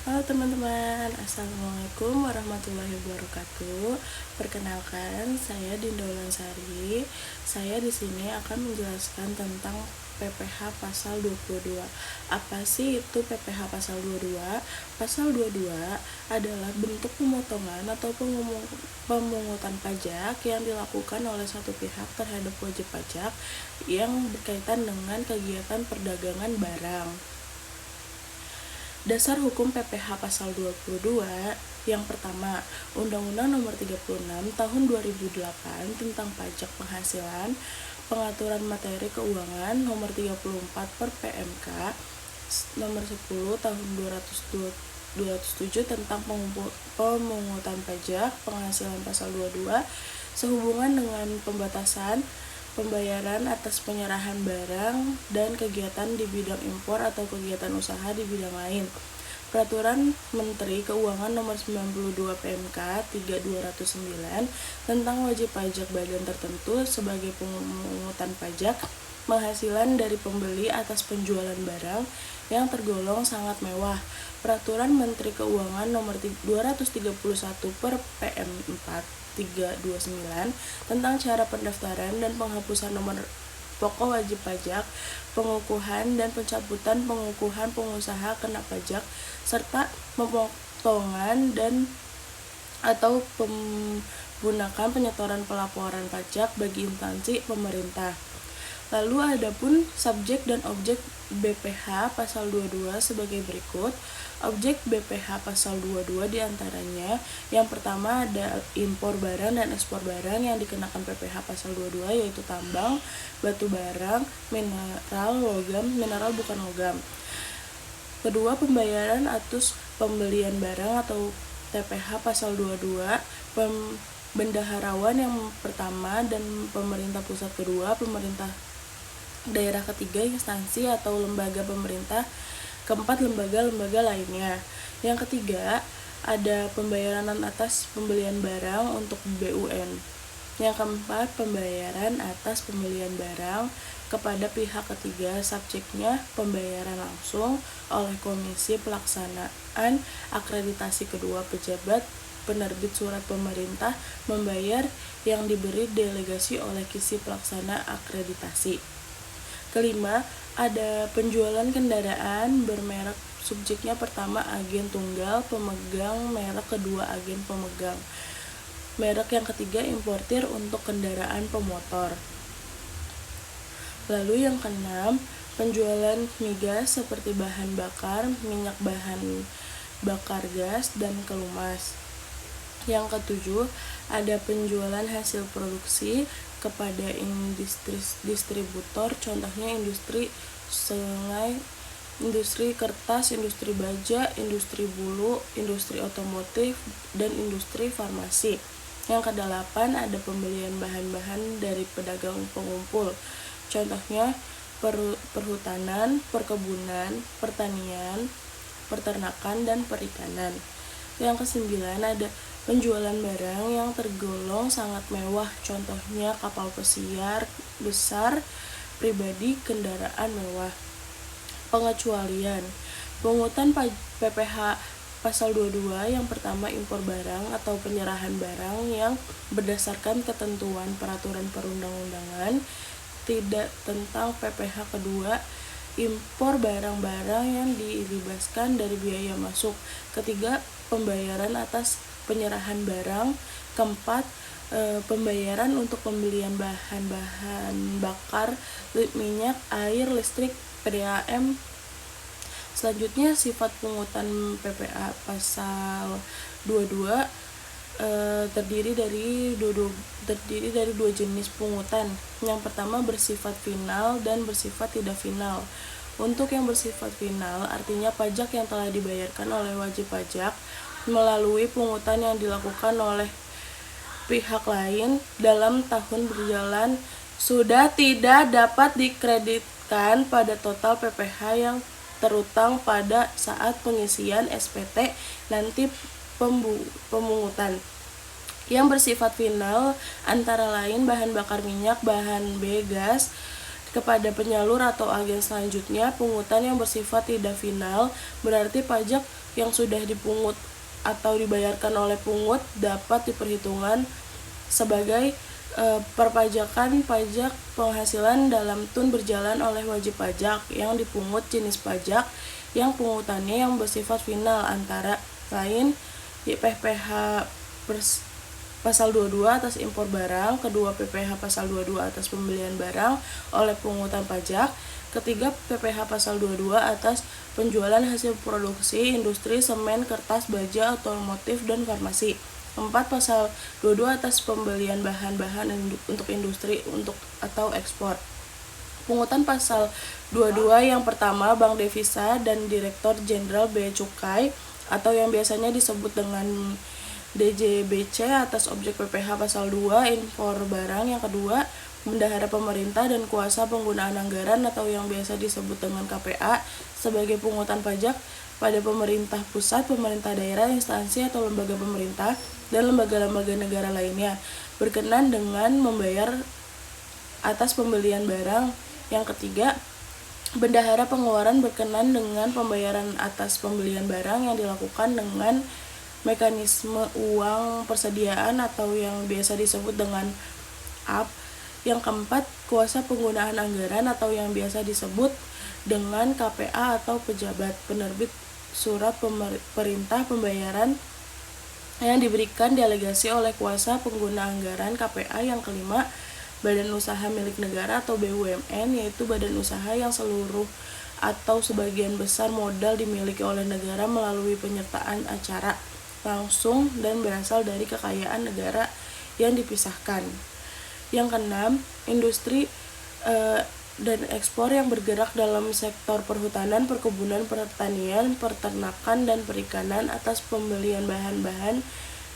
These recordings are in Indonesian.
Halo teman-teman, Assalamualaikum warahmatullahi wabarakatuh. Perkenalkan, saya Dinda Ulansari. Saya di sini akan menjelaskan tentang PPh pasal 22. Apa sih itu PPh pasal 22? Pasal 22 adalah bentuk pemotongan atau pemungutan pajak yang dilakukan oleh satu pihak terhadap wajib pajak yang berkaitan dengan kegiatan perdagangan barang. Dasar hukum PPh pasal 22 yang pertama, Undang-Undang Nomor 36 Tahun 2008 tentang Pajak Penghasilan, Pengaturan Materi Keuangan Nomor 34 per PMK Nomor 10 Tahun 207 tentang pemungutan pajak penghasilan pasal 22 sehubungan dengan pembatasan pembayaran atas penyerahan barang dan kegiatan di bidang impor atau kegiatan usaha di bidang lain. Peraturan Menteri Keuangan Nomor 92 PMK 3209 tentang wajib pajak badan tertentu sebagai pemungutan pajak penghasilan dari pembeli atas penjualan barang yang tergolong sangat mewah. Peraturan Menteri Keuangan Nomor 231 per PM 4 329 tentang cara pendaftaran dan penghapusan nomor pokok wajib pajak, pengukuhan dan pencabutan pengukuhan pengusaha kena pajak, serta pemotongan dan atau penggunaan penyetoran pelaporan pajak bagi instansi pemerintah. Lalu adapun subjek dan objek BPh pasal 22 sebagai berikut. Objek BPh pasal 22 diantaranya yang pertama ada impor barang dan ekspor barang yang dikenakan PPh pasal 22 yaitu tambang, batu barang, mineral bukan logam. Kedua, pembayaran atas pembelian barang atau TPH pasal 22, bendaharawan yang pertama dan pemerintah pusat kedua, pemerintah daerah ketiga, instansi atau lembaga pemerintah keempat, lembaga-lembaga lainnya. Yang ketiga, ada pembayaran atas pembelian barang untuk BUN. Yang keempat, pembayaran atas pembelian barang kepada pihak ketiga, subjeknya pembayaran langsung oleh Komisi Pelaksanaan Akreditasi kedua pejabat penerbit surat pemerintah membayar yang diberi delegasi oleh Komisi Pelaksana Akreditasi. Kelima, ada penjualan kendaraan bermerek, subjeknya pertama agen tunggal pemegang merek, kedua agen pemegang merek, yang ketiga importir untuk kendaraan pemotor. Lalu yang keenam, penjualan migas seperti bahan bakar, minyak bahan bakar gas, dan kelumas. Yang ketujuh, ada penjualan hasil produksi kepada industri distributor, contohnya industri sungai, industri kertas, industri baja, industri bulu, industri otomotif, dan industri farmasi. Yang kedelapan, ada pembelian bahan-bahan dari pedagang pengumpul, contohnya perhutanan, perkebunan, pertanian, peternakan, dan perikanan. Yang kesembilan, ada penjualan barang yang tergolong sangat mewah, contohnya kapal pesiar besar, pribadi, kendaraan mewah. Pengecualian pungutan PPh pasal 22 yang pertama, impor barang atau penyerahan barang yang berdasarkan ketentuan peraturan perundang-undangan, tidak tentang PPh. Kedua, impor barang-barang yang dibebaskan dari biaya masuk. Ketiga, pembayaran atas penyerahan barang. Keempat, pembayaran untuk pembelian bahan-bahan bakar, minyak, air, listrik, PDAM. Selanjutnya, sifat pungutan PPh pasal 22 terdiri dari dua jenis pungutan. Yang pertama, bersifat final dan bersifat tidak final. Untuk yang bersifat final, artinya pajak yang telah dibayarkan oleh wajib pajak melalui pungutan yang dilakukan oleh pihak lain dalam tahun berjalan sudah tidak dapat dikreditkan pada total PPh yang terutang pada saat pengisian SPT nanti pemungutan. Yang bersifat final antara lain bahan bakar minyak, bahan B gas, kepada penyalur atau agen selanjutnya. Pungutan yang bersifat tidak final berarti pajak yang sudah dipungut atau dibayarkan oleh pungut dapat diperhitungkan sebagai perpajakan pajak penghasilan dalam tun berjalan oleh wajib pajak yang dipungut. Jenis pajak yang pungutannya yang bersifat final antara lain PPh Pasal 22 atas impor barang, kedua PPh Pasal 22 atas pembelian barang oleh pungutan pajak, ketiga PPh Pasal 22 atas penjualan hasil produksi industri semen, kertas, baja, otomotif, dan farmasi. 4. Pasal 22 atas pembelian bahan-bahan untuk industri atau ekspor. Pungutan Pasal 22 yang pertama, Bank Devisa dan Direktur Jenderal Bea Cukai atau yang biasanya disebut dengan DJBC atas objek PPh Pasal 2 impor barang. Yang kedua, bendahara pemerintah dan kuasa penggunaan anggaran atau yang biasa disebut dengan KPA sebagai pungutan pajak pada pemerintah pusat, pemerintah daerah, instansi atau lembaga pemerintah dan lembaga-lembaga negara lainnya berkenan dengan membayar atas pembelian barang. Yang ketiga, bendahara pengeluaran berkenan dengan pembayaran atas pembelian barang yang dilakukan dengan mekanisme uang persediaan atau yang biasa disebut dengan AP. Yang keempat, kuasa penggunaan anggaran atau yang biasa disebut dengan KPA atau pejabat penerbit surat perintah pembayaran yang diberikan delegasi oleh kuasa pengguna anggaran KPA. Yang kelima, badan usaha milik negara atau BUMN, yaitu badan usaha yang seluruh atau sebagian besar modal dimiliki oleh negara melalui penyertaan acara langsung dan berasal dari kekayaan negara yang dipisahkan. Yang keenam, industri dan ekspor yang bergerak dalam sektor perhutanan, perkebunan, pertanian, peternakan, dan perikanan atas pembelian bahan-bahan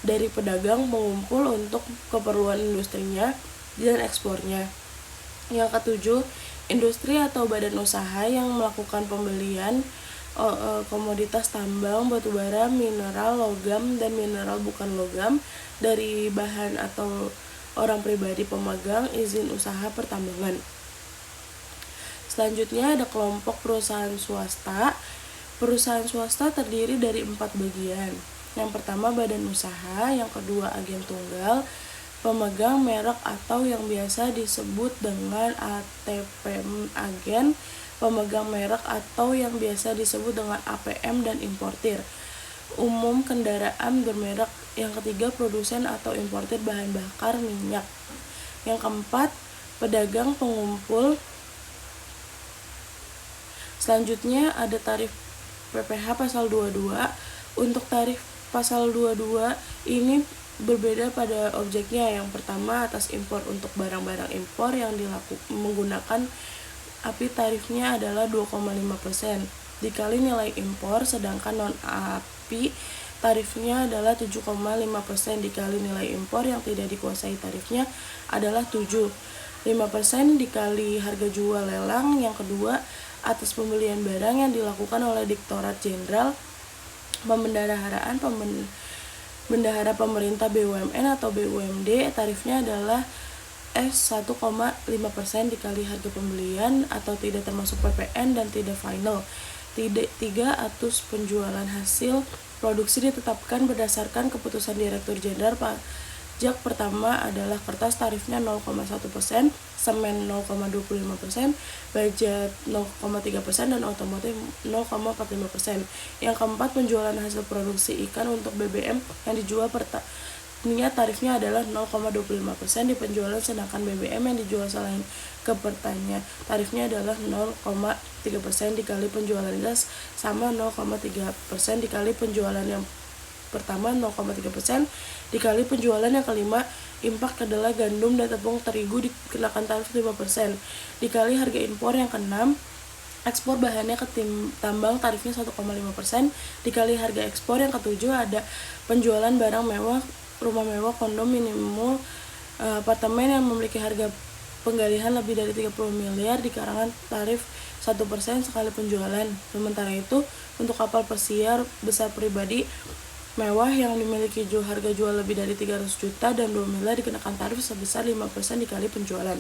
dari pedagang pengumpul untuk keperluan industrinya dan ekspornya. Yang ketujuh, industri atau badan usaha yang melakukan pembelian komoditas tambang, batubara, mineral, logam, dan mineral bukan logam dari bahan atau orang pribadi pemegang izin usaha pertambangan. Selanjutnya ada kelompok perusahaan swasta. Perusahaan swasta terdiri dari 4 bagian. Yang pertama, badan usaha. Yang kedua, agen tunggal, pemegang merek atau yang biasa disebut dengan ATPM agen, pemegang merek atau yang biasa disebut dengan APM, dan importir umum kendaraan bermerek. Yang ketiga, produsen atau importir bahan bakar minyak. Yang keempat, pedagang pengumpul. Selanjutnya ada tarif PPh Pasal 22. Untuk tarif Pasal 22 ini berbeda pada objeknya. Yang pertama, atas impor untuk barang-barang impor yang menggunakan API tarifnya adalah 2,5% dikali nilai impor, sedangkan non-API tarifnya adalah 7,5% dikali nilai impor yang tidak dikuasai tarifnya adalah 7. 5% dikali harga jual lelang. Yang kedua, atas pembelian barang yang dilakukan oleh Direktorat Jenderal Pembendaharaan Bendahara Pemerintah BUMN atau BUMD, tarifnya adalah 1,5% dikali harga pembelian atau tidak termasuk PPN dan tidak final. 3. Atas penjualan hasil produksi ditetapkan berdasarkan keputusan Direktur Jenderal Pajak. Pertama adalah kertas, tarifnya 0,1%, semen 0,25%, baja 0,3%, dan otomotif 0,45%. Yang keempat, penjualan hasil produksi ikan untuk BBM yang dijual tarifnya adalah 0,25% di penjualan, sedangkan BBM yang dijual selain ke pertanian tarifnya adalah 0,3% dikali penjualan gas sama 0,3% dikali penjualan yang pertama, 0,3% dikali penjualan yang kelima. Impak kedelai, gandum, dan tepung terigu dikenakan tarif 5% dikali harga impor. Yang keenam, ekspor bahannya ke tambang, tarifnya 1,5% dikali harga ekspor. Yang ketujuh ada penjualan barang mewah, rumah mewah, kondom, minimum apartemen yang memiliki harga penggalian lebih dari 30 miliar dikenakan tarif 1% sekali penjualan. Sementara itu, untuk kapal pesiar besar pribadi mewah yang dimiliki harga jual lebih dari 300 juta dan 2 miliar dikenakan tarif sebesar 5% dikali penjualan.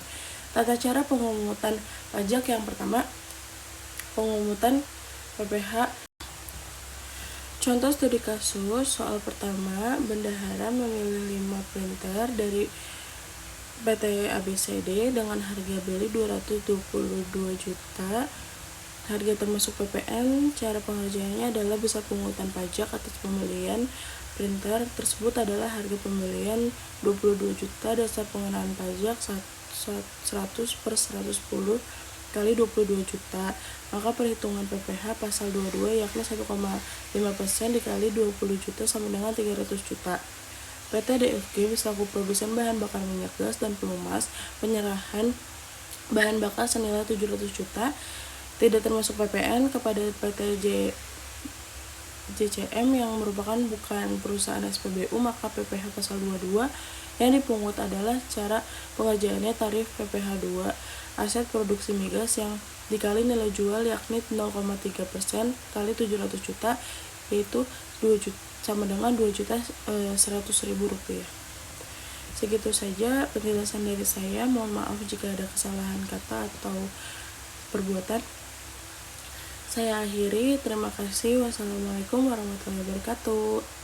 Tata cara pemungutan pajak yang pertama, pemungutan PPh. Contoh studi kasus, soal pertama, bendahara memilih 5 printer dari PT ABCD dengan harga beli 222 juta. Harga termasuk PPN. Cara pengerjaannya adalah bisa pemungutan pajak atas pembelian printer tersebut adalah harga pembelian 22 juta, dasar pengenaan pajak 100 per 110 kali 22 juta. Maka perhitungan PPh pasal 22 yakni 1,5% dikali 20 juta sama dengan 300 juta. PT DFG selaku produsen bahan bakar minyak gas dan pelumas penyerahan bahan bakar senilai 700 juta tidak termasuk PPN kepada PT JCM yang merupakan bukan perusahaan SPBU, maka PPh pasal 22 yang dipungut adalah cara pengerjaannya tarif PPh 2 aset produksi migas yang dikali nilai jual yakni 0,3% kali 700 juta yaitu 2 juta sama dengan 2.100.000 rupiah. Segitu saja penjelasan dari saya. Mohon maaf jika ada kesalahan kata atau perbuatan. Saya akhiri. Terima kasih. Wassalamualaikum warahmatullahi wabarakatuh.